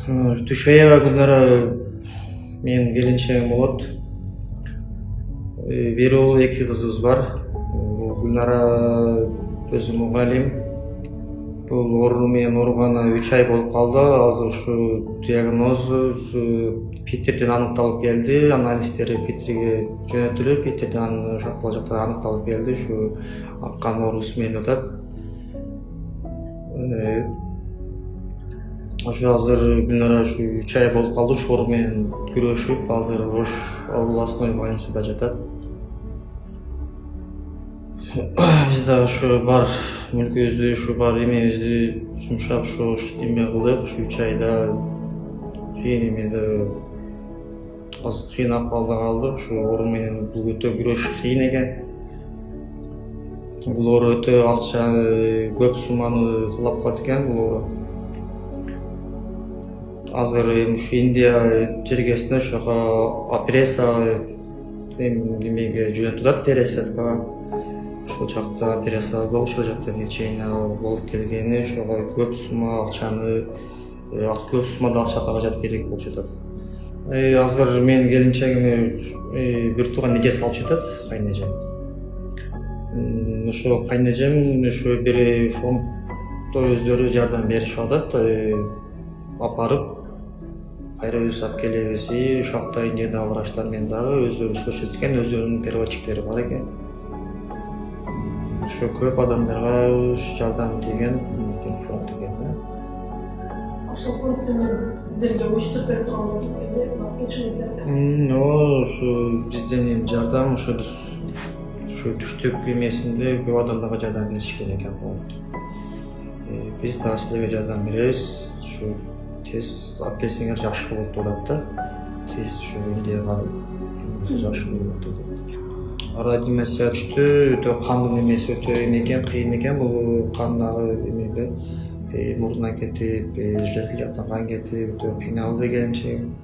Түшөйева Гүлнара менин келинчегим болот. Бир уул, эки кызыбыз бар. Гүлнара өзү мугалим. Бул оору менен ооруганы 3 ай болуп калды. Азыр ушу диагноз Питерден аныкталып келди. Анализдери Питерге жөнөтүлүп, Питерден ошол жактан аныкталып келди. Ушу кан оорусу менен атат. Ошо азыр Гүлнара ушу 3 ай болуп калды. Ушу оору менен күрөшүп, азыр Ош областной больницада жатат. Биз да ушу бар мүлкүбүздү, ушу бар эмебизди жумшап, ушу эме кылдык. Ушу 3 айда кийин эмеде азыр кыйын акыбалда калдык. Ушу оору менен бул өтө күрөшүш кыйын экен. Бул оору өтө акча, көп сумманы талап кылат экен бул оору. Азыр ушу Индия жергесинде ошого операция эмеге жөнөтүлөт, пересадкага. Ошол жакта операция болуп, ошол жактан лечение болуп келгени, ошого көп сумма акчаны, көп суммада акча каражат керек болуп жатат. Азыр менин келинчегимди бир тууган эжеси алып жатат, кайнэжем. Ошо кайнэжем ошо бир фонддо өздөрү жардам беришип атат, апарып кайра өзүбүз алып келебиз. Ошол жакта Индияда врачтар менен дагы өздөрү сүйлөшөт экен, өзлөрүнүн переводчиктери бар экен. Ошо көп адамдарга жардам тийген фонд экен да. Ошол фонд менен сиздерге уюштуруп берип турган болот. Ушу бизден жардам, ошо биз ушу түштүк эмесинде көп адамдарга жардам беришкен экен фонд. Биз дагы силерге жардам беребиз. Ушу тез алып келсеңер жакшы болот деп атат да. Тез ушу Индияга жакшы болот деп атат. Радиомиссия түштү, өтө кандын эмеси өтө эме экен, кыйын экен. Бул кандагы эмеде мурдунан кетип, желтил жактан кан кетип, өтө кыйналды келинчегим.